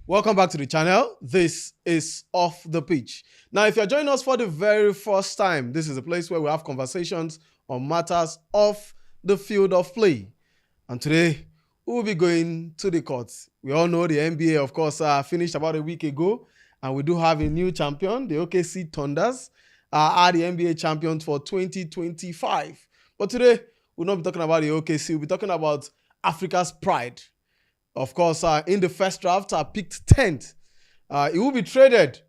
Welcome back to the channel. This is Off the Pitch. Now, if you're joining us for the very first time, this is a place where we have conversations on matters off the field of play. And today, we will be going to the courts. We all know the NBA, of course, finished about a week ago, and we do have a new champion. The OKC Thunders are the NBA champions for 2025. But today, we'll not be talking about the OKC. We'll be talking about Africa's pride. Of course, in the first draft, I picked 10th. He will be traded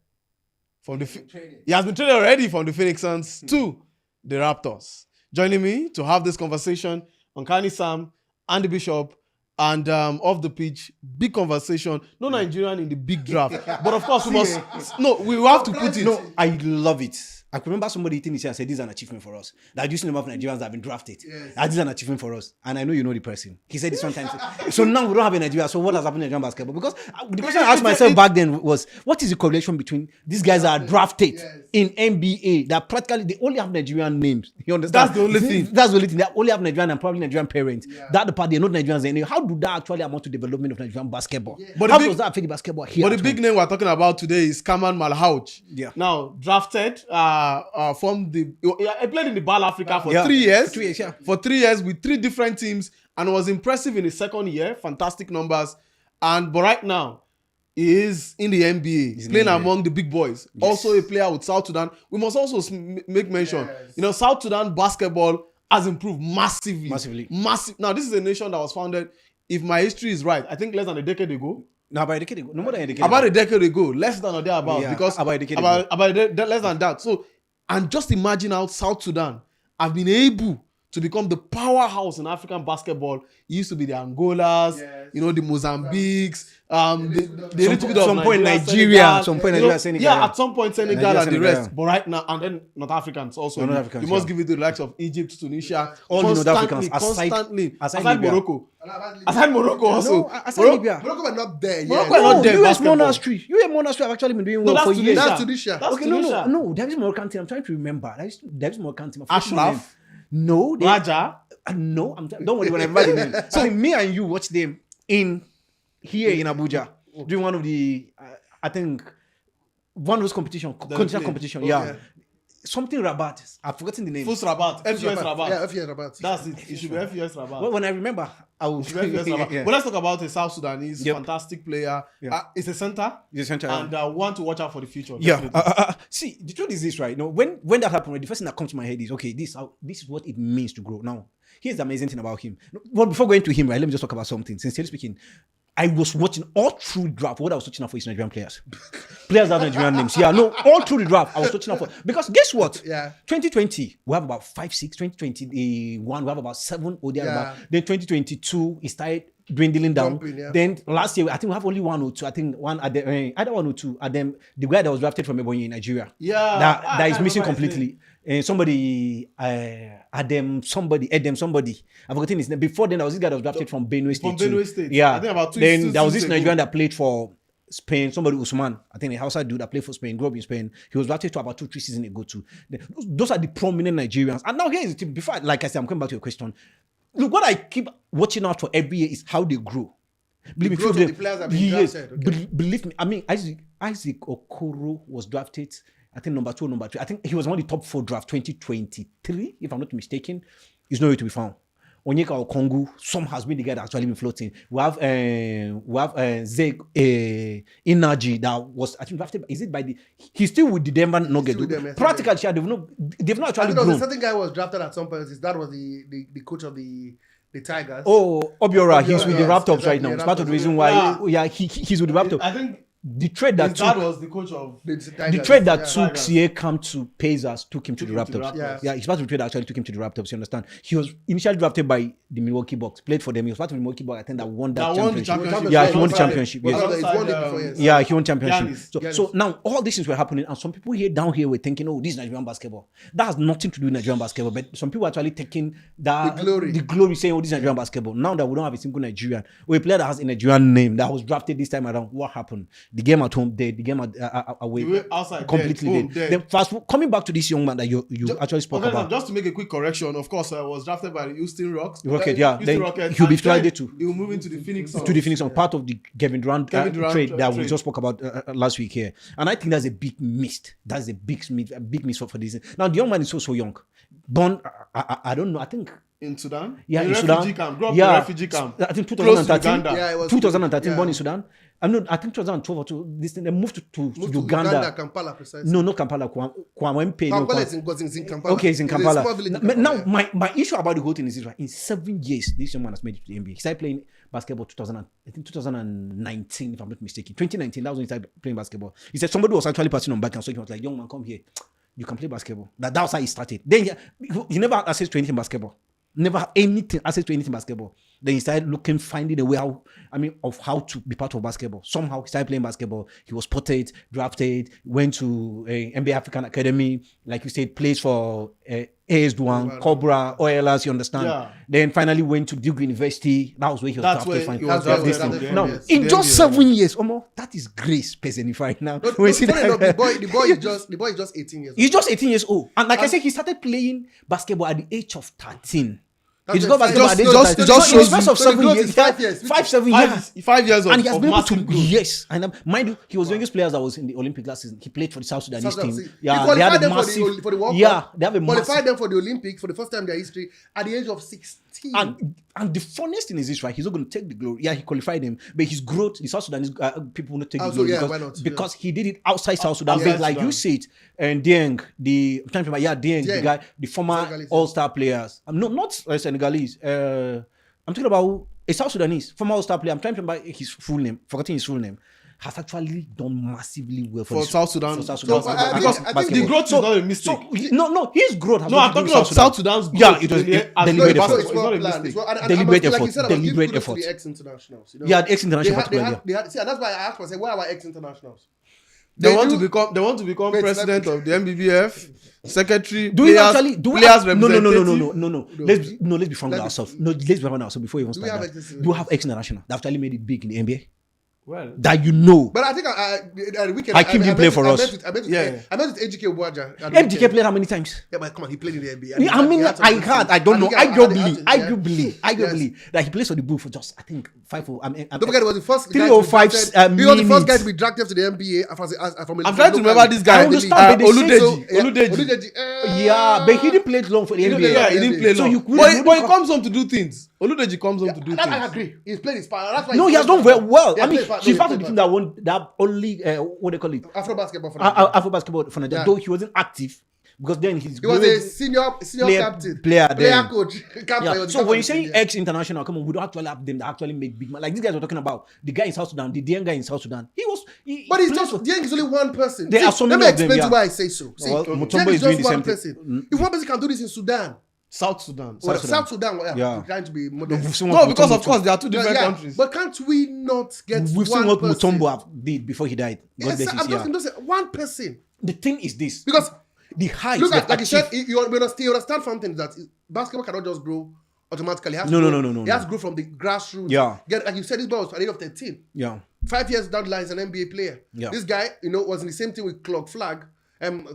from He has been traded already from the Phoenix Suns to the Raptors. Joining me to have this conversation on Kani Sam, Andy Bishop, and off the pitch, big conversation. No Nigerian in the big draft, but of course we must. No, we have to put it. No, I love it. I can remember somebody hitting his head and said, "This is an achievement for us." That used to number of Nigerians that have been drafted. Yes. This is an achievement for us, and I know you know the person. He said this sometimes. So now we don't have a Nigeria. So what has happened in Nigerian basketball? Because the question I asked myself back then was, what is the correlation between these guys that are drafted in NBA that practically they only have Nigerian names? You understand? That's the only thing. That's the only thing. They only have Nigerian and probably Nigerian parents. Yeah. That the part they're not Nigerians anyway. How do that actually amount to development of Nigerian basketball? Yeah. But how does that affect the basketball here? But the big name we're talking about today is Khaman Maluach. Yeah. Now drafted from I played in the Ball Africa for 3 years. 3 years, yeah. For 3 years with 3 different teams, and was impressive in his second year. Fantastic numbers. But right now, he is in the NBA. He's playing among the big boys. Yes. Also a player with South Sudan. We must also make mention. Yes. South Sudan basketball has improved massively. Massive. Now, this is a nation that was founded, if my history is right, I think less than a decade ago. No, about a decade ago. No more than a decade about ago. A decade ago. Less than or thereabouts. Yeah, because about a decade ago. Less than that. So, and just imagine how South Sudan have been able to become the powerhouse in African basketball. It used to be the Angolas, the Mozambiques, the little bit of some point Nigeria, Senegal. Yeah, at some point Senegal and the rest. But right now, and then North Africans also. You must give it to the likes of Egypt, Tunisia, all the North Africans, aside Morocco. Aside Morocco also. No, aside Libya. Morocco are not there yet. Morocco are not there. US Monastery. US Monastery have actually been doing well for years. That's Tunisia. No. There is Moroccan team. I'm trying to remember. There is Moroccan team. Ashraf. No. Raja. No. Don't worry when I remember the name. So me and you watched them here in Abuja during one of the I think one of those continental competition. Yeah. Something Rabat. I've forgotten the name. FUS Rabat. FUS Rabat. Yeah, FUS Rabat. That's it. It should be FUS Rabat. Well, when I remember, I will. But let's talk about a South Sudanese fantastic player. Yeah. It's a center. It's a center. And want to watch out for the future. Yeah. See, the truth is this, right? No, when that happened, the first thing that comes to my head is, okay, this is what it means to grow. Now, here's the amazing thing about him. Well, before going to him, right, let me just talk about something. Sincerely speaking, I was watching all through draft. What I was watching out for is Nigerian players. Players that have Nigerian names. Yeah, no, all through the draft, I was watching out for. Because guess what? 2020, we have about 5, 6. 2021, we have about 7. Then 2022, it started dwindling down. Then last year, I think we have only 1 or 2. I think either 1 or 2. And then the guy that was drafted from Ebonyi in Nigeria. Yeah. That is missing completely. And somebody, Adam somebody. I've forgotten his name. Before then, there was this guy that was drafted from Benue State. From Benue State. Yeah. I think about 2 Then there was this Nigerian that played for Spain. Somebody, Usman. I think a Hausa dude that played for Spain, grew up in Spain. He was drafted to about 2-3 seasons ago too. Those are the prominent Nigerians. And now here is the thing. Before, like I said, I'm coming back to your question. Look, what I keep watching out for every year is how they grow. Believe me, the players have been drafted. Believe me, I mean, Isaac Okoro was drafted, I think number 2 or number 3. I think he was one of the top 4 draft 2023, if I'm not mistaken. He's nowhere to be found. Onyeka Okongu, some has been the guy that's actually been floating. We have Zeg Inaji that was, I think, drafted. Is it by he's still with the Denver Nuggets. Practically, they've not actually grown. A certain guy was drafted at some point. That was the coach of the Tigers. Oh, Obiora, he's with the Raptors right now. It's part of the reason why. Yeah, he's with the Raptors. I think the trade that was the coach of the trade that took Siakam to Pacers took him to the Raptors. Yeah, he's part of the trade that actually took him to the Raptors. You understand? He was initially drafted by the Milwaukee Bucks, played for them. He was part of the Milwaukee Bucks. I think that won that championship. Yeah, he won the championship. Yeah, he won championship. So now all these things were happening, and some people here down here were thinking, "Oh, this is Nigerian basketball." That has nothing to do with Nigerian basketball. But some people are actually taking the glory, saying, "Oh, this is Nigerian basketball." Now that we don't have a single Nigerian or a player that has a Nigerian name that was drafted this time around, what happened? The game at home dead. The game away The way outside completely dead. Boom, dead. dead. Then coming back to this young man that you actually spoke Okay, about. just to make a quick correction, of course, I was drafted by the Houston Rockets. Rocket, yeah. Houston Then Rockets, he'll be and then traded to He'll move into the Phoenix Suns. to the Phoenix on part of the Kevin Durant, Kevin Durant trade that we trade. just spoke about last week here. And I think that's a big miss. That's a big miss for this. Now the young man is so young. Born, I don't know. I think in Sudan. yeah, in refugee Sudan. camp. Grew up Yeah, in refugee camp. I think Close to 2013. Uganda. Yeah, it was 2013 yeah. born in Sudan. I think 2012 or two. This thing they moved to Moved to Uganda. Kampala, precisely. No, not Kampala. Kwamwempe. No, Kampala is in Kampala. Okay, it's in a Kampala. small village in Now, Kampala, yeah. my issue about the whole thing is this, right? In 7 years, this young man has made it to the NBA. He started playing basketball 2019, if I'm not mistaken. 2019, that was when he started playing basketball. He said somebody was actually passing on back and so he was like, young man, come here. You can play basketball. That's how he started. Then he never had access to anything basketball. Never had access to anything basketball. Then he started finding a way of how to be part of basketball. Somehow he started playing basketball. He was spotted, drafted, went to NBA African Academy, like you said, plays for AS Douane, Cobra, Oilers, you understand? Yeah. Then finally went to Duke University. That was where he was That's drafted. where he finally. was That's drafted. where from he the was Now, Yes. in The just NBA. 7 years, that is grace personified now. No, When you see funny that enough, guy- the boy is just 18 years old. He's just 18 years old. And like I said, he started playing basketball at the age of 13. That's He's it. got basketball at the age of Just- 13. just So in the shows space you- of so the 7 growth years. is 5 years. 7 years. 5 years of, And he has of been able to, massive growth. yes. And mind you, he was the youngest player that was in the Olympic last season. He played for the South Sudanese South team. Sudan, see. Yeah, He they qualified had a them massive, for the World yeah, Cup. they have a Qualified massive. them for the Olympics for the first time in their history at the age of 16. And the funniest thing is this, right? He's not going to take the glory. Yeah, he qualified him, but his growth, the South Sudanese people will not take the Also, glory yeah, because, why not? because he did it outside South Sudan. outside But like Sudan. you said, and Dieng, I'm trying to remember, Dieng, the Dieng. guy, the former Senegalese. All-Star players. Not Senegalese. I'm talking about a South Sudanese former All-Star player. I'm trying to remember his full name, forgetting his full name. Has actually done massively well For South Sudan. For South So, Sudan. I think- because I think the growth is not a mistake. No, his growth has No, not I'm to do talking with of South Sudan's growth. Yeah, it was in the- a as deliberate well. effort. It's not a mistake. Deliberate effort. Like you said, I was giving Deliberate kudos to effort. the ex-internationals. You know? Yeah, the ex-international particularly. See, and that's why I asked myself, where are our ex-internationals? They want do- to become Wait, president let me- of the MBBF, secretary, Do we players, actually do we players have, no. representative. Let's be frank with ourselves. No, let's be frank with ourselves before we even Do we start have that. ex-internationals? Do we have ex-international that actually made it big in the NBA? Well, That you know. But I think the weekend Hakeem didn't play for us. I met with Yeah. AGK Obuaja. at the MGK weekend. played how many times? Yeah, but come on, he played in the NBA. I mean, had some I good heard, teams. I don't And know. he had- Arguably Yes. that he plays for the Bulls for just, I think, 5 or Don't forget, he was the first guy to be 305 drafted. He was the first guy minutes. to be drafted to the NBA from I'm trying to remember this guy. I understand, but they say so. Oludeji. Yeah, but he didn't play long for the He NBA. didn't Yeah, he didn't play So long. you couldn't- But he comes home to do things. Oludeji comes home to do I things. agree. He's played his part. That's why No, he's he has done played very well. Yeah, I mean, played part. he's No, part he of the played team that won that only what they call it, Afro basketball for Nigeria. Afro basketball for Nigeria. Yeah. Though he wasn't active because then he's He was a senior captain, player then. coach, captain. Yeah. He was So the when captain you're saying of the team, ex-international, come on, we don't actually have them that actually make big man. Like these guys were talking about, the guy in South Sudan, the Dieng guy in South Sudan. But he's plays just for- Dieng is only one person. There are so let many me of them, explain to yeah. you why I say so. See, Well, Dieng Mutombo is is doing just the one same person. thing. If one person can do this in Sudan, South Sudan. well, Sudan. South Sudan, Yeah. I'm trying to be modest. No, because of course there are two different Yeah, countries. but can't we not get We've one seen what person? Mutombo did before he died. God Yes, bless I'm his just, yeah. I'm just one person. The thing is this. Because The height. look at, they've like you said, achieved- you understand something that basketball cannot just grow automatically. It has No, to no, grow, no. It has to grow from the grassroots. Yeah. Like you said, this boy was at the age of 13. Yeah. 5 years down the line, he's an NBA player. Yeah. This guy, was in the same team with Clock Flag,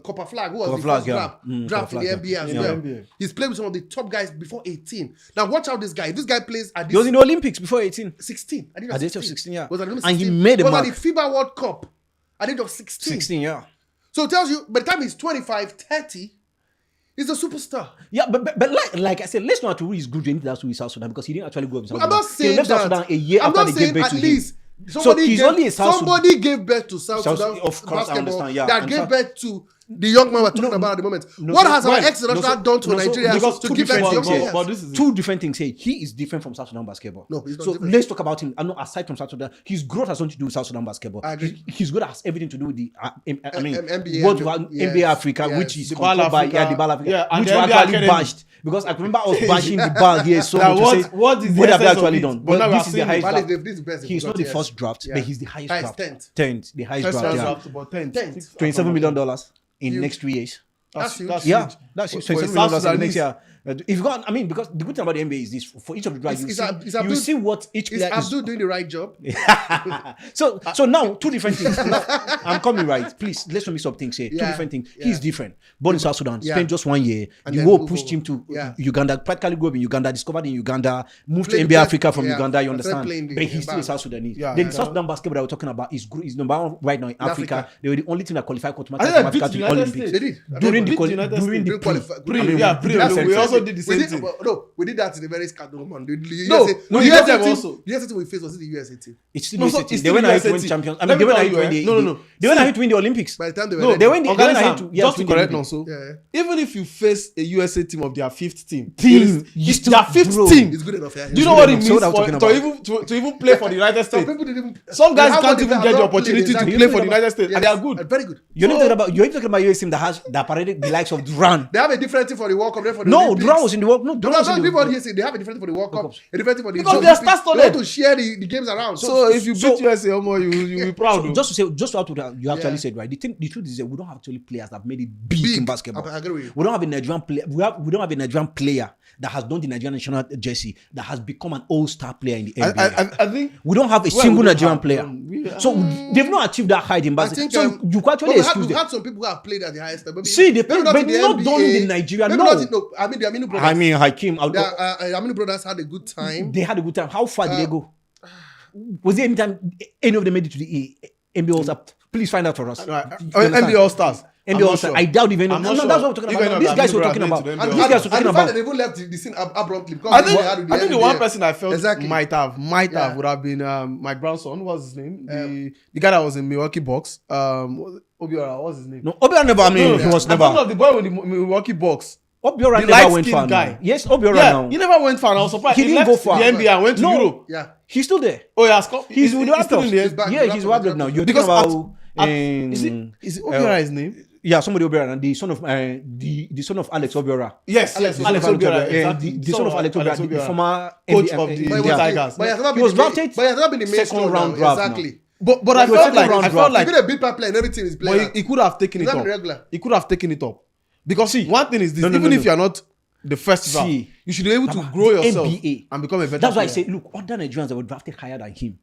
Copper Flag, who was Copper the Flag, first yeah. draft in Copper the Flag, NBA yeah. as In well. the NBA. He's played with some of the top guys before 18. Now watch out this guy. If this guy plays at He was this in the Olympics before 18. 16. At At the age of 16, yeah. Was at the age of And he 16. made a was mark. at the FIBA World Cup at the age of 16. 16, yeah. So it tells you, by the time he's 25, 30, he's a superstar. Yeah, but like I said, let's not to his good into that with South Sudan because he didn't actually grow up in South I'm Sudan. not saying He left that. South Sudan a year I'm after not they gave saying birth at to him. least So somebody he's gave, only a South somebody gave birth to South South- Sudan of course, I basketball understand, yeah. that And gave South- birth to the young man we're talking about at the moment. No, What so- has our well, ex-international done to Nigeria because to two give birth to young different- players? but this is it. Two different things here. He is different from South Sudan basketball. No, he's not so different. let's talk about him. I know aside from South Sudan, his growth has nothing to do with South Sudan basketball. I agree. His growth has everything to do with the NBA, what we have- yes, NBA Africa, yes. which is The Ball controlled by Africa. the Ball Africa, Yeah, and which the we NBA actually Academy. bashed because I remember I was bashing the Ball here so Now, much what- to say what is the what have they essence of actually it? done? But now But we this are is the seeing highest it. draft. This is the best. He's not the Yes. first draft, Yeah. but he's the highest Highest draft. 10th. The highest First draft. round Yeah. draft about 10. Tenth. $27 million in Huge. next 3 years. That's huge. Yeah, that's For so a $7 South million next Sudanese. year. If you got, I mean, because the good thing about the NBA is this: for each of the drives, It's you Abdul- see what each Is player is. Abdul doing the right job? So now two different things. Now, I'm coming right. Please let's not mix up things here. Two Yeah, different things. yeah. He's different. Born in South Sudan, Yeah. spent just 1 year. And The then war move pushed over. him to Yeah. Uganda. Practically grew up in Uganda. Discovered in Uganda. Moved Played to the NBA best- Africa from yeah, Uganda. You and started understand? playing the- But he's still a band. South Sudanese. Yeah, Then yeah. the South Sudan basketball that we're talking about is number one right now in Africa. Africa. They were the only team that qualified I think automatically they from beat Africa to the United Olympics. They did. During the beat quali- United during the Didn't pre. qualify. Pre, I mean, yeah, we pre. did that We same also thing. did the We same thing. No, we did that in a very scandalous man. The No, USA we the did them USA team- also. The USA team we faced was it the USA team. It's still No, USA so team. it's They still went ahead to USA win team. champions. I Let mean, they me went tell ahead to you, win the. no. They went See, ahead to win the Olympics. By the time they were No, ready. they went ahead to. Just to win the correct Olympics. also, Yeah. even if you face a USA team of their fifth team, You it's still- their fifth bro. team. It's good enough. Yeah. Do you know what it So means what I'm talking to about. even play for the United Some States? people didn't even. Some guys How can't they even have get the not played, opportunity to exactly. play for the United States, and they are good. Very good. You're not talking about US team that paraded the likes of Duran. They have a different team for the World Cup. For the No, Olympics. Duran was in the World. No, Duran was in the people World. here say they have a different thing for the World Cup, Cups. a different thing for the Because Olympics. they are star-studded. They want to share the games around. So if you so- beat USA, you'll be proud. So just to say, just what you actually Yeah. said, right? The truth is that we don't have actually players that have made it big in basketball. I agree with you. We don't have a Nigerian player. We don't have a Nigerian player that has done the Nigerian national jersey that has become an all-star player in the NBA. I think We don't have a Well, single we don't Nigerian have, player. So they've not achieved that height in I basketball. think So you can actually we've excuse had them. some people who have played at the highest level. Maybe- See, they maybe play, not but in the not NBA, done in Nigeria. maybe No. not in- no. I mean, the Aminu brothers. I mean, Hakeem. The Aminu brothers had a good time. They had a good time. How far did they go? Was there any time any of them made it to the NBA All-Star? Please find out for us. NBA All Stars. NBA All-Star. I doubt even. I'm No, not no, sure. that's what we're talking Even about. if These I've guys never we're talking been to about. the And, NBA These guys we're and talking the fact about. that they even left the scene abruptly. Because I they think had I think the one person I felt Exactly. might have Yeah. would have been Mike Brownson. What's his name? The guy that was in Milwaukee Bucks. Obiora. What's his name? No, Obiora never. I mean, he was I'm talking never. of the boy with the Milwaukee Bucks. Obiora the never went light-skinned far. guy. Now. Yes, Obiora Yeah, now. he never went far. I was surprised. He didn't left go far. the NBA and went to No. Europe. Yeah. He's still there. Oh, yeah, Scott. He's with the still in the Raptors. He's back. Yeah, he's Raptors now. You're Because talking about. is it Obiora his name? Yeah, somebody Obiora, and the son of the son of Alex Obiora. Yes, The son Alex of Obiora. Yeah, exactly. the son of Alex Obiora, the former Coach NBA of the yeah. Tigers. But he has never He been was the main- drafted But he has not been the main second star round now. draft now. Exactly. But I He was felt second like round I draft. felt He's like been a big player in everything he's playing. but he could have taken He's it not up. been regular. He could have taken it up. Because one thing is this, No, no, even no, if no. you're not the first draft, See. you should be able to Baba, grow yourself NBA. and become a better That's why I player. say, look, other Nigerians that were drafted higher than him.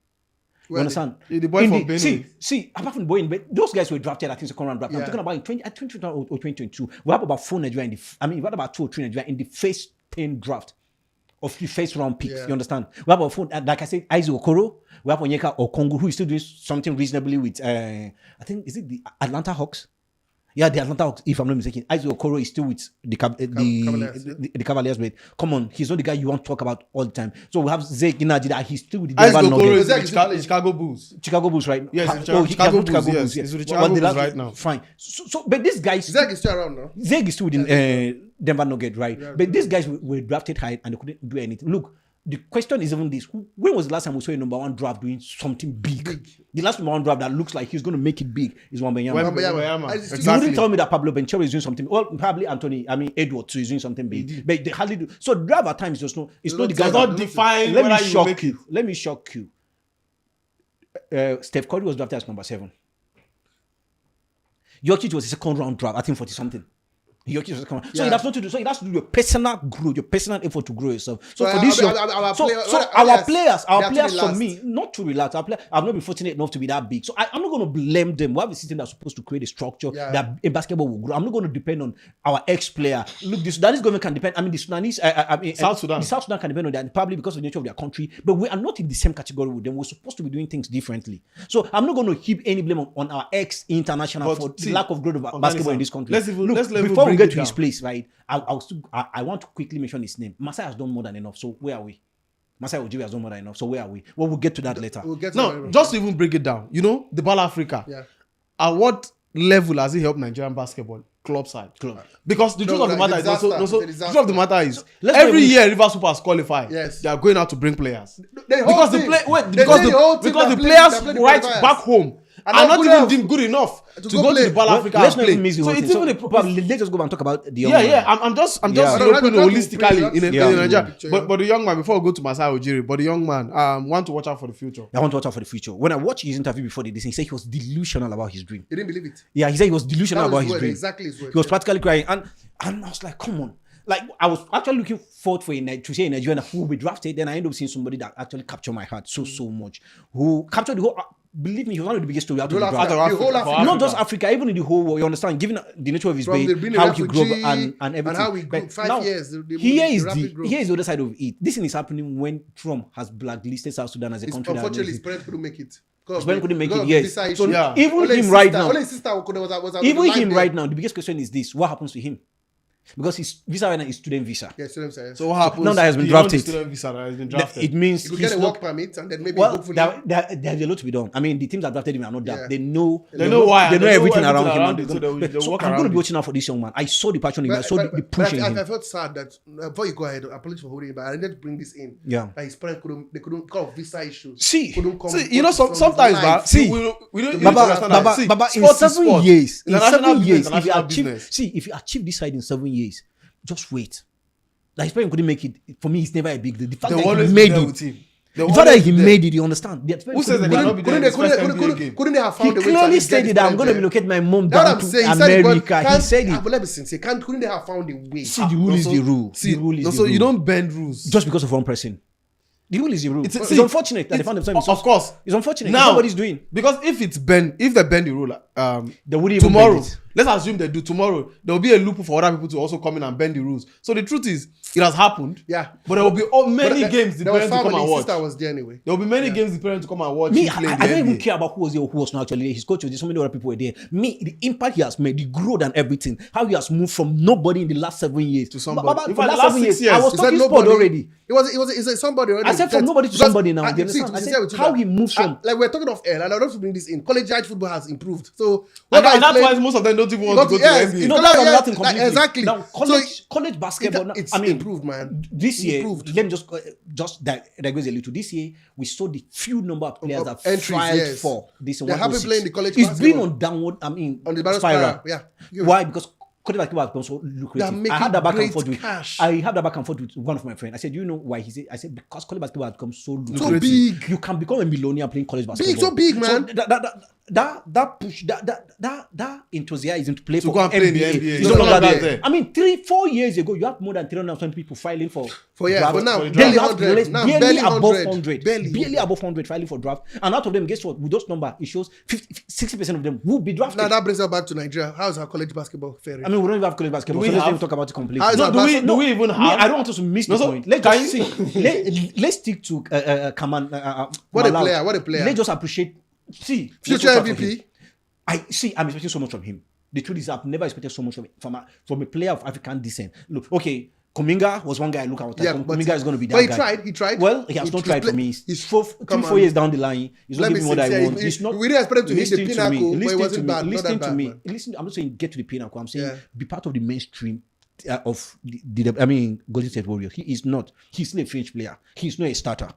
You Well, understand? the boy from Benue. See, apart from the boy in Benue, those guys were drafted, I think, second round draft. I'm Yeah. talking about in 2020 or 2022. We have about 4 Nigerian we had about 2 or 3 Nigerian in the first 10 draft of the first round picks. Yeah. You understand? We have about 4, like I said, Isaac Okoro. We have Onyeka Okongu, who is still doing something reasonably with, I think, is it the Atlanta Hawks? Yeah, the Atlanta Hawks, if I'm not mistaken. Isaac Okoro is still with the Cavaliers, the Cavaliers, but come on, he's not the guy you want to talk about all the time. So we have Zeke Inaji that he's still with the Isaac Denver Okoro Nuggets. is with Exactly. the Chicago Bulls. Chicago Bulls, right? Yes, Ha- Chicago he has Bulls, Chicago yes. Bulls, He's with the Well, Chicago the Bulls last- right now. Fine. So, but these guys, Zach is still around now. Zeg is still with Denver Nuggets, right? But these guys were drafted high and they couldn't do anything. Look, the question is even this: when was the last time we saw a number 1 draft doing something big? The last number 1 draft that looks like he's going to make it big is Wembanyama. Wembanyama. Wembanyama. Exactly. You wouldn't tell me that Pablo Benchero is doing something. Well, probably Edwards is doing something big, but they hardly do. So draft at times just no. It's not the guy. Does not define Let me whether you shock make you. it. Let me shock you. Steph Curry was drafted as number 7. Jokic was a second round draft, I think 40 something. Jokic was second round. So Yeah. it has nothing to do. So it has to do with your personal growth, your personal effort to grow yourself. So So for this, our our players, players, they have to for relax. me, not to relax. I've not been fortunate enough to be that big. So I'm not going to blame them. We have a system that's supposed to create a structure Yeah. that in basketball will grow. I'm not going to depend on our ex-player. Look, the Sudanese government can depend. I mean, the Sudanese, South Sudan. the South Sudan can depend on that, probably because of the nature of their country. But we are not in the same category with them. We're supposed to be doing things differently. So I'm not going to heap any blame on our ex-international But for see, lack of growth of Organizer, basketball in this country. let's even Before we break get it to his down. place, right? I want to quickly mention his name. Masai has done more than enough. So where are we? Masai Ujiri has done more than enough. So where are we? Well, we'll get to that later. We'll get to No, that. just to even break it down, the Ball Africa. Yeah. At what level has it helped Nigerian basketball club side? Club. Because the truth of the like matter is disaster. also It's a the truth of the disaster. matter is Let's every not even- year Rivers Supers qualify. Yes. They are going out to bring players. The whole Because the team. play They say the whole team because that the play- players that play the right qualifiers. back home are not even deemed good enough to go to the Ball Africa Let's and not play. even miss the So whole it's thing. even So, probably, let's just go and talk about the young man. I'm just Yeah. looking Right, holistically in Yeah. Nigeria. But the young man, before we go to Masai Ujiri, but the young man want to watch out for the future. I want to watch out for the future. When I watched his interview before this, he said he was delusional about his dream. He didn't believe it. Yeah, he said he was delusional That about was his word, dream. exactly his word. He was practically crying, and I was like, come on. Like, I was actually looking forward for to see a Nigerian who will be drafted. Then I ended up seeing somebody that actually captured my heart so much. Who captured the whole. Believe me, he was one of the biggest story out of the Whole draft. Africa, the whole Africa. Not just Africa, even in the whole world. You understand? Given the nature of his From babe, being how a he grew up refugee and everything. and how he grew. But 5 now, years. The rapid growth. Here is the other side of it. This thing is happening when Trump has blacklisted South Sudan as a country. Unfortunately, his parents couldn't make it. His parents couldn't make it. Yes. So Yeah. even only him his right sister- now. Only his sister was Even alive him there. right now, the biggest question is this: what happens to him? Because his visa right now is student visa. Yeah, student visa, yes. So what happens? now that has been beyond drafted. the student visa that has been drafted. It means He could he's get a not. work permit and then maybe Well, hopefully. there's a lot to be done. I mean, the teams that drafted him are not that. Yeah. They know. They know why. They know everything around him. around and it, so they're they'll so work I'm going around to be it. watching out for this young man. I saw the passion in him. I saw the push in I him. felt sad that before you go ahead, apologies for holding it, but I needed to bring this in. Yeah. That his parents couldn't because of visa issues. See, couldn't come. See, you know, sometimes, life. see, we don't. You need to Baba, understand that. See, in sports is 7 sport. years, in International 7 business, years, if you international achieve, business. if you achieve this side in 7 years, just wait. Like his parents couldn't make it. For me, it's never a big deal. The fact They'll that always he be made there it. with him. The fact that he made it, you understand? Who says they cannot be there in his first NBA game? Couldn't they have He found a way to clearly at least get stated his that I'm parents going to there? relocate my mom That's what down I'm to saying. He said it, America. but He said but it. let me say, couldn't they have found a way? See, the rule is the rule. See, The rule is the so rule. you don't bend rules. Just because of one person. The rule is the rule. It's see, unfortunate that they found themselves. Of course. It's unfortunate. Now, Nobody's doing. Because if they bend the rule, They wouldn't even tomorrow, bend it. let's assume they do tomorrow, there will be a loophole for other people to also come in and bend the rules. So the truth is, it has happened. Yeah. But there will be many games the There was parents to come and his watch. sister was there anyway. There will be many games the parents to come and watch. Me, him play in I the don't even NBA. care about who was there or who was not actually there. His coach was there. So many other people were there. Me, the impact he has made, the growth and everything, how he has moved from nobody in the last 7 years To somebody. But In for fact, the the last last 7 6 years, I years. was Is that talking sport nobody? already. It was somebody already. I said from Because- nobody to because somebody now. I- You understand? see, I to said share with you how that- he moves from. like we're talking of air, and I don't want to bring this in. Collegiate football has improved. So And guys that's play- why most of them don't even want to go to Yes, the you NBA. know, No, that's yeah, another thing completely. exactly. Now, college basketball. Now, it's I mean, improved, man. This year, Improved. let me just digress a little. This year, we saw the few number of players that entries, filed yes. for this. They're happy 106. playing the college It's been basketball. on downward. I mean, On the barrel spiral. spiral, yeah. Why? Because college basketball has become so They're lucrative. making I had that back and great forth with. cash. I had that back and forth with one of my friends. I said, "You know why?" He said, "I said because college basketball has become so lucrative. So big. You can become a millionaire playing college basketball. So big, man. So that push, that enthusiasm to play To for go and play in the NBA NBA is is no no longer longer there. there. I mean, 3-4 years ago, you had more than 320 people filing for draft. but now for the barely Then you have 100. Now barely above 100. 100. Barely Barely above 100 filing for draft. And out of them, guess what? With those numbers, it shows 60% of them will be drafted. Now that brings us back to Nigeria. How is our college basketball faring? I mean, we don't even have college basketball, Do so we let's have- even talk about it completely. How is No, our do we basketball- do we even Me, have? I don't want us to miss No, the so point. Let's can just you see. Let's stick to Khaman. What a Maluach. player, what a player. Let's just appreciate. See, let's Future just start from MVP. him. I'm expecting so much from him. The truth is, I've never expected so much from a player of African descent. Look, okay, Kuminga was one guy I look at. Yeah, Kuminga is going to be that but he guy. tried. He tried. Well, he has not tried for me. He's 4 years down the line. He's not Let me giving what see, I say, want. he- He's not. we didn't expect him to hit the Listen to pinnacle, me. but it Listen wasn't to me. bad. Not Listen that to bad, me. man. Listen. I'm not saying get to the pinnacle. I'm saying Yeah. be part of the mainstream of I mean, Golden State Warriors. He is not. He's still a fringe player. He's not a starter.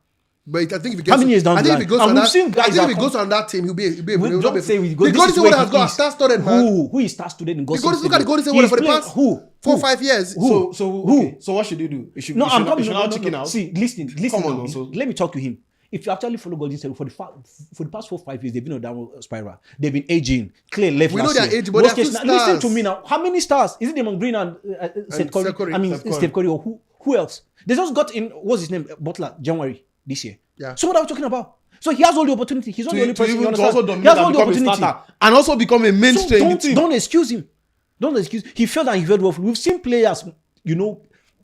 But I think if he gets How many years down I the think if he line? goes And on we've that, seen guys I think that if he goes on that team, he'll be. We he'll don't be- say we the go. Golden This State is Warriors where has got he a is. star-studded man. Who is star-studded in Golden State? Look at the Golden State Warriors for the past Who? 4-5 years. Who? So what should you do? You should, No, you should I'm not, coming. you should No, not chicken no. out. See, listen. Come on, now. also. Let me talk to him. If you actually follow Golden State for the past 4-5 years, they've been on downward spiral. They've been aging. Clay left We know last they're year. aging, but Worst they're case, still listen to stars. me now. How many stars? Is it Damon Green and Steph Curry? Steph Curry. I mean, Steph Curry. Steph Curry or who else? They just got in. What's his name? Butler. January this year. Yeah. So what are we talking about? So he has all the opportunity. He's not the only To person. You even to understand? also He dominate has all and the become a opportunity. starter and also become a So mainstay in the team. don't excuse him. Don't excuse. He failed and he failed well. We've seen players,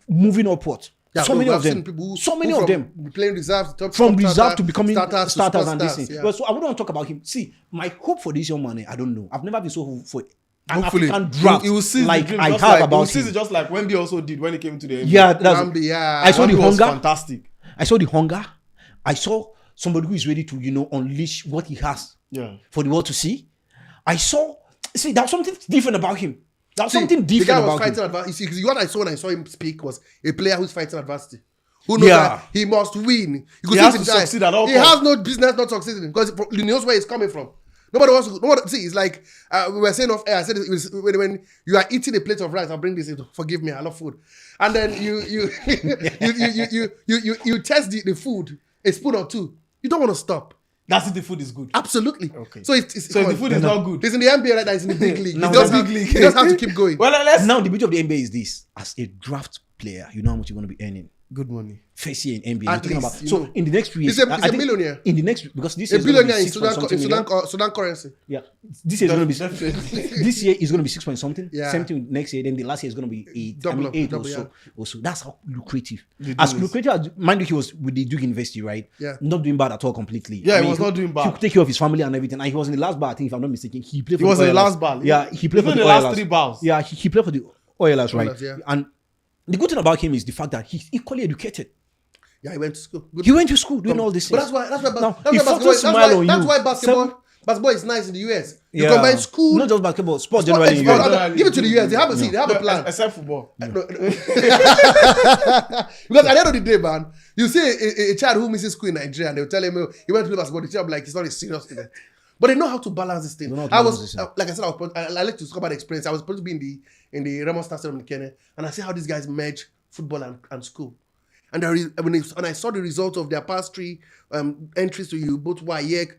moving upwards. Yeah, so many I've of seen them. people So many who of from them. playing reserves, top From top reserve starter, to becoming starters and this superstars, thing. yeah. Well, so I wouldn't talk about him. See, my hope for this young man, I don't know. I've never been so hopeful for an Hopefully, African draft he will seize like the dream I just have like, he will about seize him. it just like Wemby also did when he came to the NBA. Yeah, that's. Wemby, yeah. I saw the Wemby was hunger. fantastic. I saw the hunger. I saw somebody who is ready to, unleash what he has Yeah. for the world to see. I saw. See, there was something different about him. There was See, something the guy different was about him. fighting adversity. You see, what I saw when I saw him speak was a player who's fighting adversity. Who knows Yeah. that he must win. You could He see has it in to his eyes. succeed at all He costs. has no business not succeeding because he knows where he's coming from. Nobody wants to. Nobody, see, it's like we were saying off air. I said it was when you are eating a plate of rice. I'll bring this. Forgive me, I love food. And then you test the food, a spoon or two. You don't want to stop. That's if the food is good. Absolutely. Okay. So if the food is not good. It's in the NBA right now. It's in the big league. No, You just have to keep going. Well, let's. Now the beauty of the NBA is this: as a draft player, you know how much you're going to be earning. Good money. First year in NBA. At You're talking least, about, you know. so in the next 2 years, He's a I think millionaire. In the next, because this A year is going to billionaire be in 6 point something Sudan currency. Yeah, this year is going to be this year is going to be 6 point something. Yeah. Same thing next year. Then the last year is going to be 8. Double up, 8 double, or so. yeah. Also, that's how lucrative. The As deal is- lucrative as, mind you, he was with the Duke University, right? Yeah. Not doing bad at all completely. Yeah, he was not doing bad. He could take care of his family and everything. And he was in the last bar. I think, if I'm not mistaken, he played. He for was the in the Oilers. last bar. Yeah, he played for Even the the last Oilers. 3 bars. Yeah, he played for the Oilers, right? Oilers, yeah. And the good thing about him is the fact that he's equally educated. Yeah, he went to school. Good. He went to school doing all these But things. that's why Now, that's he why fucking basketball, smile on that's you. why basketball is nice in the US. You Yeah. combine school, Not just basketball, sports sport, generally. in sport, Europe. and give it to the US. They have a plan. Except football. Because at the end of the day, man, you see a child who misses school in Nigeria and they'll tell him he went to play basketball. The teacher will be like, he's not a serious student. But they know how to balance this thing. They know how to I balance was, this, like I said, I like to talk about the experience. I was supposed to be in the Remo Stadium in Kenya, and I see how these guys merge football and school. And when I saw the results of their past 3 entries to both YEC,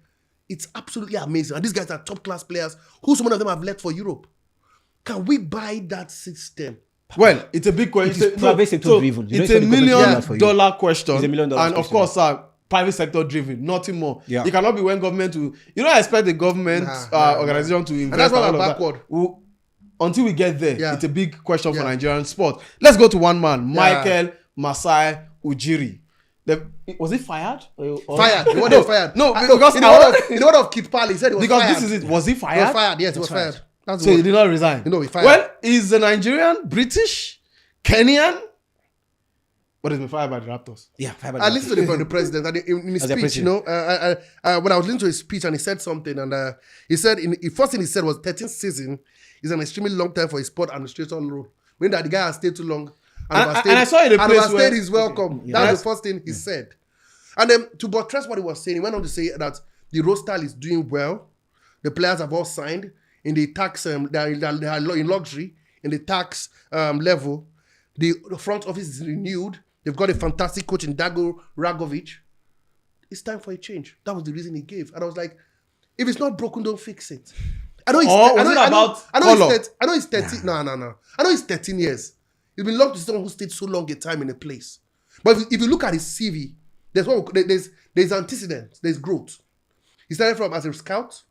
it's absolutely amazing. And these guys are top class players who some of them have left for Europe. Can we buy that system? Well, it's a big question. It is private sector driven. You know, It's it's a not the government $1 doing million that for you. question. It's $1 million And of question. course, private sector driven, nothing more. Yeah. It cannot be when government to. You don't expect the government organization to invest. And that's why all we're of that. backward. Until we get there, Yeah. it's a big question for Yeah. Nigerian sport. Let's go to one man, Michael Masai Ujiri. Was he fired? Fired. The one is fired. No, Ah, because in the word of Kit Pal, he said he was because fired. this is it. Was he He was fired? fired. Yes, he was fired. That's So the he word. did not resign. No, he fired. Well, he's a Nigerian, British, Kenyan, but he's been fired by the Raptors. Yeah, I listened to the president and in his As a speech, you know, when I was listening to his speech and he said something, and he said, the first thing he said was 13th season is an extremely long time for a sport administration role. Meaning that the guy has stayed too long And I saw it in a and place overstayed where- his welcome. Okay. That Yeah. was the first thing he said. And then to buttress what he was saying, he went on to say that the roster is doing well. The players have all signed in the tax, they are in luxury, in the tax level. The front office is renewed. They've got a fantastic coach in Dago Ragovic. It's time for a change. That was the reason he gave. And I was like, if it's not broken, don't fix it. I know he's Or was it about color? I know he's 13. No. I know he's 13 years. He's been locked to someone who stayed so long a time in a place. But if you look at his CV, there's antecedents, there's growth. He started from as a scout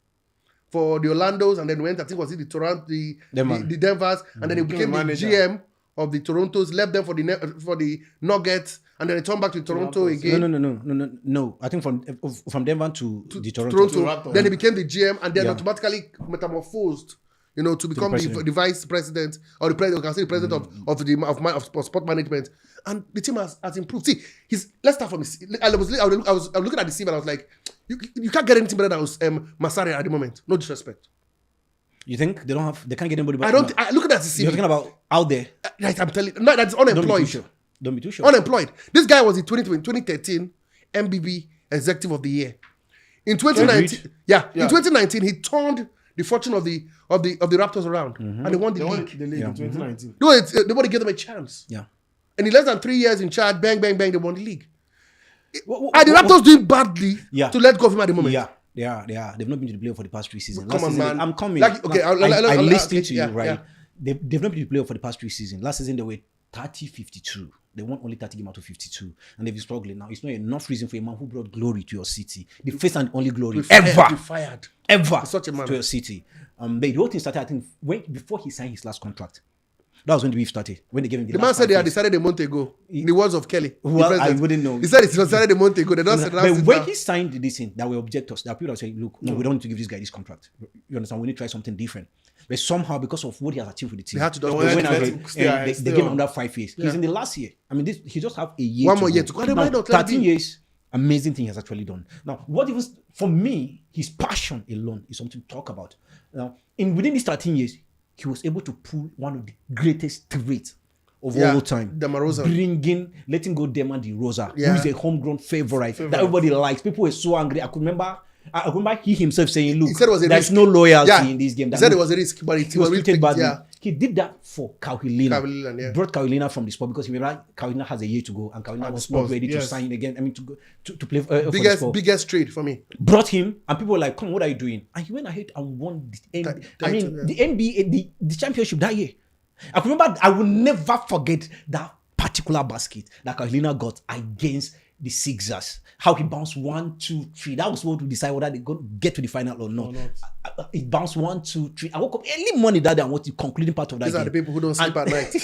for the Orlandos, and then went, I think was it the Toronto, the Denvers, and then he became the manager. GM of the Torontos, left them for the Nuggets, and then he turned back to Toronto again. No. I think from Denver to the Toronto. Raptors. Then he became the GM, and then Yeah. automatically metamorphosed, you know, to become president. the vice president or the president. You can say the president of sport management, and the team has improved. See, let's start from his. I was looking at the CV and I was like, you can't get anything better than Masari at the moment. No disrespect. You think they can't get anybody back? I look at that CV. You're talking about out there. Right, I'm telling you, no, that's unemployed. Don't be too sure. Unemployed. This guy was the 2013 MBB Executive of the Year. In 2019, in 2019, he turned the fortune of the Raptors around, and they won the league. The league in 2019. Nobody gave them a chance. Yeah. And in less than 3 years in charge, bang, bang, bang, they won the league. Are the Raptors doing badly to let go of him at the moment? Yeah. They are. They've not been to the playoff for the past 3 seasons. Come on, man. I'm coming. Like, okay, I listened to you, yeah, right? yeah. They've not been to the playoff for the past 3 seasons. Last season they were 30-52. They won only 30 games out of 52, and they've been struggling. Now it's not enough reason for a man who brought glory to your city, the first and only glory ever Such a man. to your city. But the whole thing started, I think, before he signed his last contract. That was when the beef started. When they gave him the The man last said they had 5 years. decided a month ago. In the words of Kelly. the Well, I president. wouldn't know. He said it decided a month ago. They don't But when he signed this thing, there were objectors. There are people that say, look, no, we don't need to give this guy this contract. You understand? We need to try something different. But somehow, because of what he has achieved with the team, They had to just they went let ahead him stay and stay they gave him on. another 5 years. He's in the last year. I mean, he just have a year. One more year to go. And Now, why not let him 13 be? years, amazing thing he has actually done. Now, what even for me, his passion alone is something to talk about. Now, within these 13 years, he was able to pull one of the greatest traits of all time. DeMar Rosa. Letting go DeMar DeRozan, Yeah. who is a homegrown favorite that everybody likes. People were so angry. I could remember I remember he himself saying, "Look, He said it was a there's risk. no loyalty Yeah. in this game." He said it was a risk, but he was treated badly. Yeah. He did that for Kawhi Leonard. Kawhi Leonard, yeah. Brought Kawhi Leonard from the sport because he remember Kawhi Leonard has a year to go, and Kawhi Leonard was not Spurs, ready to yes. sign again. I mean, to go to play for the sport. Biggest trade for me. Brought him, and people were like, "Come on, what are you doing?" And he went ahead and won the the NBA, the championship that year. I remember, I will never forget that particular basket that Kawhi Leonard got against the Sixers. How he bounced 1, 2, 3. That was what to decide whether they go get to the final or not. It bounced 1, 2, 3. I woke up early morning that day and watched the concluding part of that These game. are the people who don't sleep at night.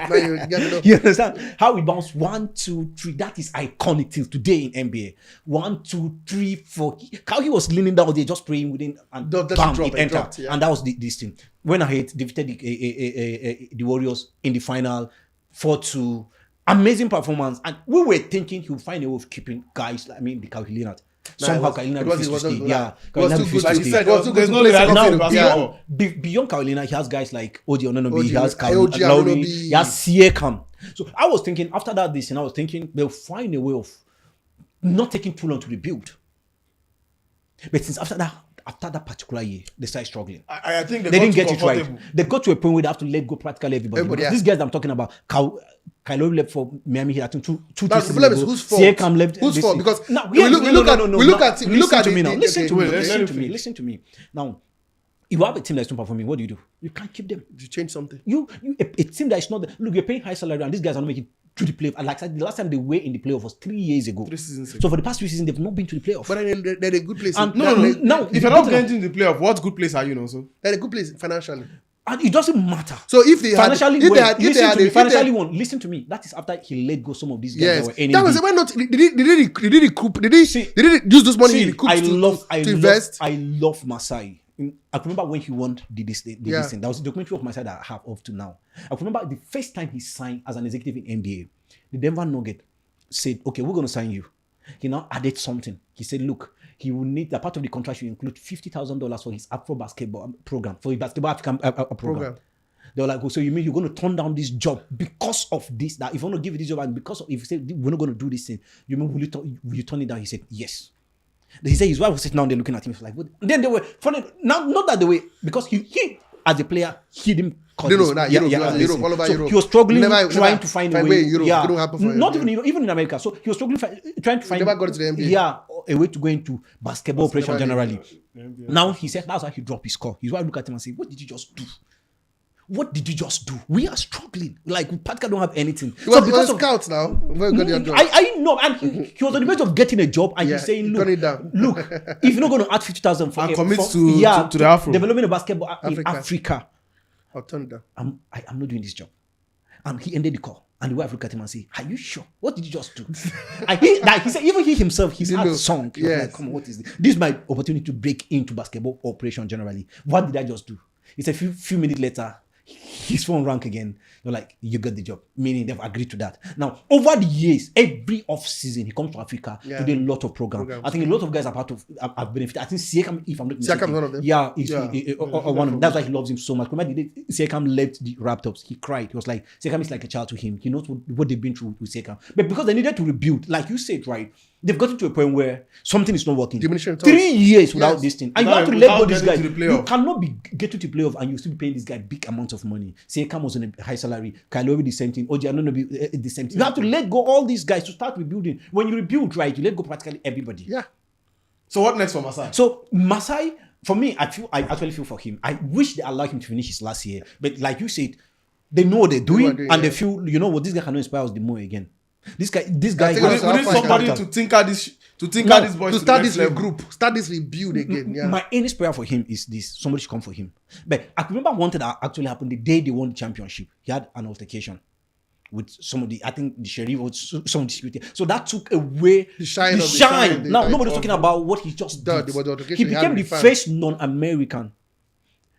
Now you get to know. You understand? How we bounce 1, 2, 3. That is iconic till today in NBA. 1, 2, 3, 4. How he was leaning down there, just praying within, and bam, it entered. Dropped, yeah. And that was this thing. When I had defeated the Warriors in the final, 4-2. Amazing performance. And we were thinking he would find a way of keeping guys, the Kawhi Leonard. Somehow Kawhi Leonard refused to stay. Yeah. It was too good. Like you said, It was too there's good no to play reality second in field. basketball. Beyond Kawhi Leonard, he has guys like OG Anunoby, he has OG Lowry, Anunoby. he has Siakam. So I was thinking, after that this, and I was thinking they'll find a way of not taking too long to rebuild. But since after that particular year, they started struggling. I think They didn't get it right. They got to a point where they have to let go practically everybody. Everybody, Because yeah. these guys I'm talking about, Kyle left for Miami Heat, I think two That's the seasons problem is ago. whose fault? Siakam left Whose this fault? season. Because Now, we look at Listen to me now. the- Listen okay, to me. okay. Listen to me. Now, if you have a team that's not performing, what do? You can't keep them. You change something. A team that is not look, you're paying high salary and these guys are not making to the playoff. Like I said, the last time they were in the playoff was 3 years ago. 3 seasons ago. So for the past 3 seasons, they've not been to the playoff. But they're a good place. And No. If you're not getting to the playoff, what good place are you now? So They're a good place financially. And it doesn't matter. So if they had, Financially, if they had, if they had, if financially they had, won. Listen to me. That is after he let go some of these guys yes, that were earning that was big. why not. Did he recoup? Did he use this money he recouped to invest? I love Masai. I remember when he won this thing. Yeah. That was a documentary of Masai that I have up to now. I remember the first time he signed as an executive in NBA, the Denver Nuggets said, "Okay, we're going to sign you." He now added something. He said, "Look, he will need a part of the contract should include $50,000 for his Afro basketball program, for his basketball African program." They were like, "Oh, so you mean you're going to turn down this job because of this? That if you want to give you this job and because of, if you say we're not going to do this thing, you mean will you turn it down?" He said, "Yes." He said his wife was sitting down there looking at him. He was like, what? Then they were funny. Now, not that they were, because he as a player, he didn't. Europe, all over Europe. He was struggling, Never trying to find a way. in Europe. Yeah, It don't happen for him. not even in America. So he was struggling, trying to find. Never got to the NBA. Yeah, a way to go into basketball operation generally. NBA. Now he said that's why he dropped his score. His wife look at him and say, "What did you just do? What did you just do? We are struggling. Like we practically don't have anything." He was a scout now. Very good at your job. I know, and he was on the verge of getting a job, and Yeah, he's saying, turn it down. look, if you're not going to add 50,000 for And commit to the Afro. developing a basketball in Africa. Africa, I'll turn it down. I'm not doing this job. And he ended the call, and the wife looked at him and said, "Are you sure? What did you just do?" And he said, even he himself, his Didn't heart know. sunk. He was Yes. like, "Come on, what is this? This is my opportunity to break into basketball operation generally. What did I just do?" He said, few minutes later, his phone rang again. They're like, "You got the job," meaning they've agreed to that. Now, over the years, every off season he comes to Africa to do a lot of programs. I think a lot of guys are part of have benefited. I think Siakam, if I'm not mistaken, Siakam's one of them. Yeah, Yeah. one of them. That's why he loves him so much. Remember the day Siakam left the Raptors, he cried. He was like, Siakam is like a child to him. He knows what they've been through with Siakam. But because they needed to rebuild, like you said, right, they've gotten to a point where something is not working. Diminishing returns. 3 years without Yes. this thing, and you Without- have to let go without this getting guy. to the playoff. You cannot get to the playoff and you still be paying this guy big amounts of money. Siakam was on a high salary. Kyle Lowry the same thing. OG Anunoby the same thing. You have to let go all these guys to start rebuilding. When you rebuild, right, you let go practically everybody. Yeah. So what next for Masai? So Masai, for me, I actually feel for him. I wish they allowed him to finish his last year, but like you said, they know what they're doing, doing, and yeah. they feel, you know what, this guy cannot inspire us the more again. This guy think we has also need somebody character. to tinker this No, this boy To the start next this level. regroup, start this rebuild again. Yeah. My earnest prayer for him is this: somebody should come for him. But I remember one thing that actually happened the day they won the championship. He had an altercation with somebody, I think the sheriff or some of the security. So that took away The shine of the shine. shine, the Now light nobody's of- talking about what he just The- did. the altercation He he had became the with the fans. first non-American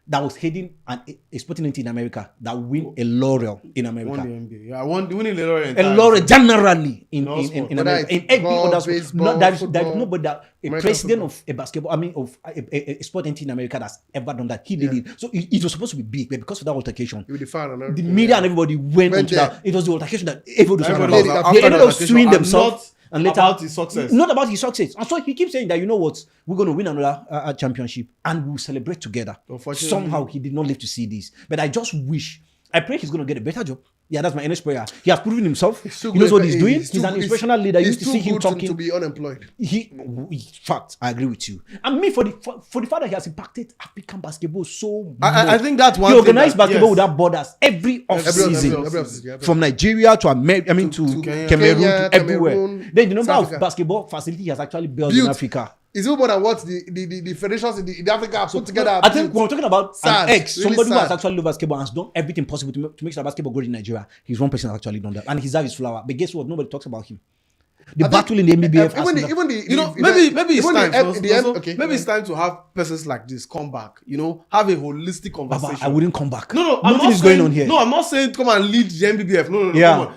that was heading an exporting entity in America that win a laurel in Won the America. NBA. Yeah, winning the Laurel. A laurel generally in all sport. in Whether America. it's In every ball, other sport. baseball, No, there's football, nobody that a American president football. of a basketball, I mean of a sport entity in America that's ever done that. He did it. So it was supposed to be big, but because of that altercation, With the fan and the everything. media and everybody went Went onto there. that. It was the altercation that everyody was Everybody talking was about. after They ended the up suing altercation and themselves. And later, about his success. Not about his success. And so he keeps saying that, you know what, we're going to win another championship and we'll celebrate together. Unfortunately, somehow he did not live to see this. But I just wish, I pray he's going to get a better job. Yeah, that's my earnest prayer. He has proven himself. He knows what he's doing. He's an inspirational leader. You used to see him talking. To be unemployed. Fact, I agree with you. And me, for the fact that he has impacted African basketball so much. I think that's one He thing. organized basketball without borders every off-season. off-season. From Nigeria to America, to Kenya, Cameroon, to everywhere. Cameroon, Then the number South of Africa. basketball facility he has actually built in Africa. It's even more than what the federations in Africa have put together. I think when we're talking about Sad, an ex, really somebody who has sad. actually loved basketball and has done everything possible to make sure basketball grows in Nigeria, he's one person has actually done that. And he's his flower. But guess what? Nobody talks about him. The battle in the MBBF. Maybe it's time. Okay. Maybe it's time to have persons like this come back. Have a holistic conversation. Baba, I wouldn't come back. No, nothing is going on here. No, I'm not saying come and lead the MBBF. No. Yeah. Come on.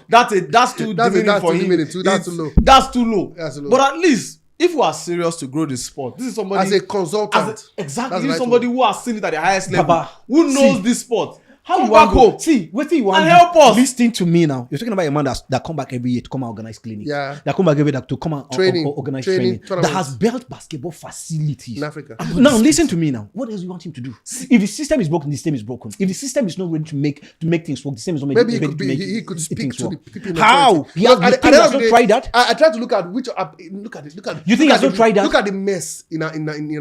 That's too demeaning for him. That's too low. That's too low. That's too low. But at least if we are serious to grow the sport, this is somebody As a consultant. Exactly. That's This is right somebody who has seen it at the highest level. Baba, who knows see, this sport. How Come you back want home. See, what you want And help us. Listen to me now. You're talking about a man that come back every year to come and organize clinics. Yeah. That come back every year to come and organize training. That tournaments. has built basketball facilities In Africa. Now listen to me now. What else do you want him to do? If the system is broken, the system is broken. If the system is not ready to make things work, the system is not Maybe ready he could speak to the people. in How? authority. He has Because he has not tried that. I tried to look at which look at it. You think he has not tried that? Look at the mess in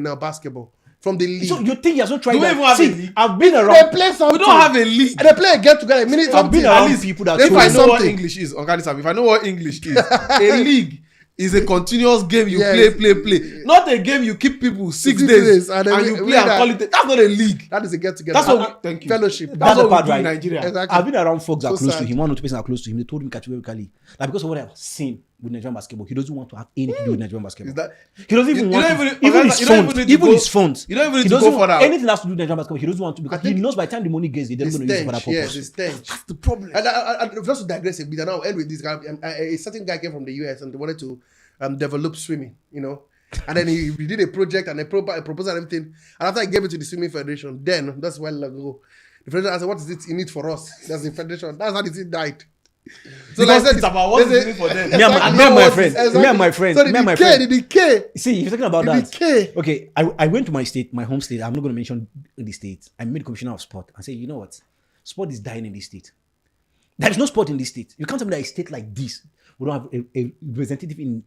our basketball from the league. So you think he has not tried Do we that? even have a See, league? I've been They around. play something. We don't have a league. And they play a get together. A minute I've been something. around At least people that they If told I find know what something. English is, if I know what English is, a league is a continuous game you Yes. play. Not a game you keep people 6 6 days days, and and, then you we play and that. call it. That's not a league. That is a get together. That's what we, thank you. Fellowship. That's That's the what part, we do in right? Nigeria. Exactly. I've been around folks that are So close sad. to him. One or two persons are close to him. They told him categorically that because of what I've seen with Nigerian basketball, he doesn't want to have anything to do with Nigerian basketball. Is that He doesn't even You want don't to, even- even his you don't phones. even need to Even go- his phones. you don't even need He to go doesn't for that. anything that has to do with Nigerian basketball. He doesn't want to because he think knows by the time the money gets, they're The going to use it for that stench. Yes, purpose. the stench. That's the problem. And just to digress a bit, and I'll end with this guy. A certain guy came from the US and they wanted to develop swimming, and then he did a project and a proposal and everything. And after I gave it to the swimming federation, then that's well ago. The federation asked, "What is it in it for us?" That's the federation. That's how the thing died. So Because like I said, it's about what's there's in it for them. Me and my- exactly me and my what friend. is- Me and my friend. So the Me and my decay, friend. the decay. See, you're talking about The that. decay. Okay, I went to my state, my home state. I'm not going to mention the state. I made commissioner of sport and said, you know what? Sport is dying in this state. There is no sport in this state. You can't tell me that a state like this, we don't have a representative in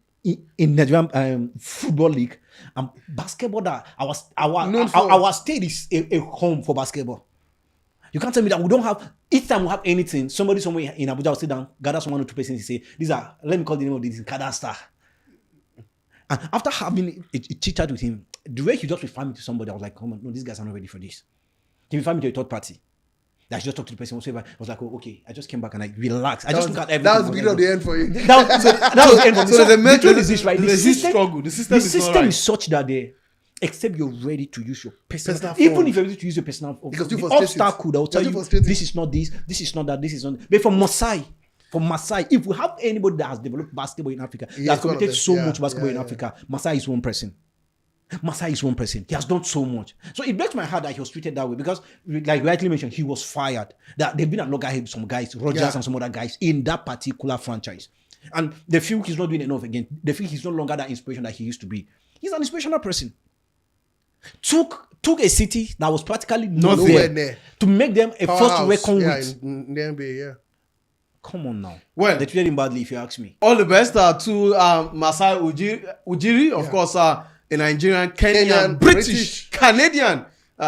Nigerian football league and basketball. That our state is a home for basketball. You can't tell me that we don't have. Each time we have anything, somebody somewhere in Abuja will sit down, gather someone or two persons, and say, "These are." Let me call the name of this cadastar. And after having a chit chat with him, the way he just referred me to somebody, I was like, "Come on, no, these guys are not ready for this." He referred me to a third party. That I just talked to the person whatsoever. I was like, "Oh, okay." I just came back and I relaxed. I just looked at everything. That was the beginning of the end for you. That was the end for me. So there's a the truth is this, right? there's a huge struggle. The system is not right. is such that except you're ready to use your personal Personal even phone. if you're ready to use your personal phone, Because the too frustrated. obstacle that will tell Because you too frustrated. this is not this is not that, this is not. But for Masai, if we have anybody that has developed basketball in Africa, He that has is one of committed them. so Yeah, much to basketball yeah, in yeah. Africa, Masai is one person. Masai is one person. He has done so much. So it breaks my heart that he was treated that way because, like rightly mentioned, he was fired. That they've been at loggerhead with some guys, Rogers Yeah. and some other guys in that particular franchise. And they feel he's not doing enough again. They feel he's no longer that inspiration that he used to be. He's an inspirational person. Took a city that was practically Nowhere nowhere near. to make them a force to Powerhouse. reckon Yeah, with. in the NBA, yeah. Come on now. Well- They treated him badly, if you ask me. All the best to Masai Ujiri, of course, a Nigerian, Kenyan, Kenyan, British, British. Canadian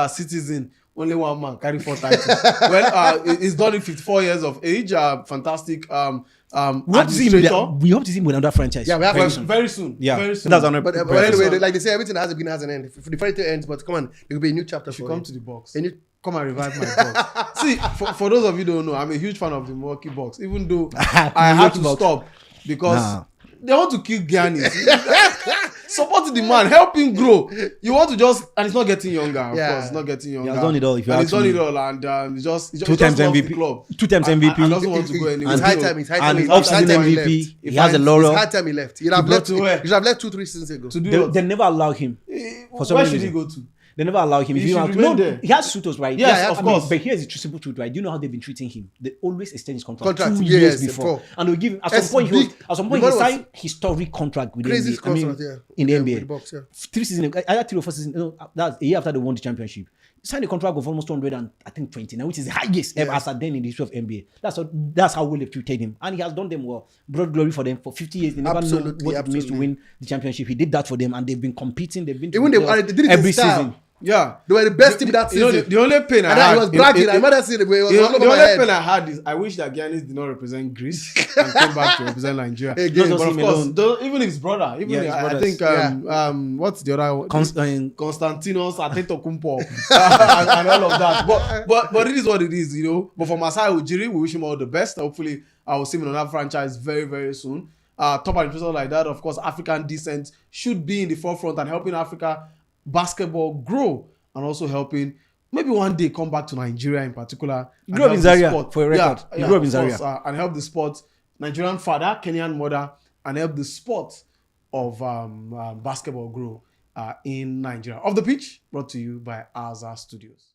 citizen. Only one man carry 4 titles. Well, he's done it 54 years of age. Fantastic We hope to see him administrator. with another franchise. Yeah, we have very to- soon. Very soon. Yeah, Very soon. that's another. But very anyway, soon. like they say, everything has a beginning, has an end. If the fairy tale ends, but come on, there will be a new chapter You for come you. to the box. And you- Come and revive my box. See, for those of you who don't know, I'm a huge fan of the Milwaukee Bucks. Even though I had to Milwaukee Bucks. stop because Nah. they want to kill Giannis. Support the man, help him grow. You want to just, and he's not getting younger. Of Yeah. course, he's not getting younger. has done it all, if you And he's ask done me. it all, and he just Two times loves the MVP. club. 2 times And MVP. doesn't want to go anywhere. It's So, high time. It's high time. And It's off-season high time he MVP. left. He has a It's laurel. high time he left. He'd have go left. to where? He should have left 2-3 seasons ago. to do They what? never allow him. For some Where should reason. he go to? They never allow him. He If you should want to, remain no, there. he has suitors, right? Yes, Yeah, of I mean, course. but here's the simple truth, right? Do you know how they've been treating him? They always extend his contract Contract, 2 yes, years before, and they'll give him. At some It's point, big. at some The point, he money was signed historic contract with the crazy NBA. I mean, contract, in the with NBA. the Bucks, 3 seasons, either 3 or 4 seasons. No, that's a year after they won the championship. He signed a contract of almost 229, which is the highest ever as at then in the history of NBA. That's how well they've treated him, and he has done them well. Brought glory for them for 50 years. They never know what it means to win the championship. He did that for them, and they've been competing. They've been to Even the they playoffs did it in every style. season. Yeah. They were the best team that You know, season. the only pain I And had. he was bragging. I might have seen it, but it was all The over my only head. pain I had is I wish that Giannis did not represent Greece and came back to represent Nigeria. Again, Not But just of him course, alone. even his brother, Yeah, his I brothers. think what's the other one? Constantinos Antetokounmpo and all of that. But it is what it is, you know. But for Masai Ujiri, we wish him all the best. Hopefully, I will see him in another franchise very, very soon. Top administrators like that, of course, African descent should be in the forefront and helping Africa basketball grow and also helping maybe one day come back to Nigeria in particular. He grew up in Zaria, for a record. He grew up in of Zaria. course, and help the sport. Nigerian father, Kenyan mother, and help the sport of basketball grow in Nigeria. Off the Pitch, brought to you by Azar Studios.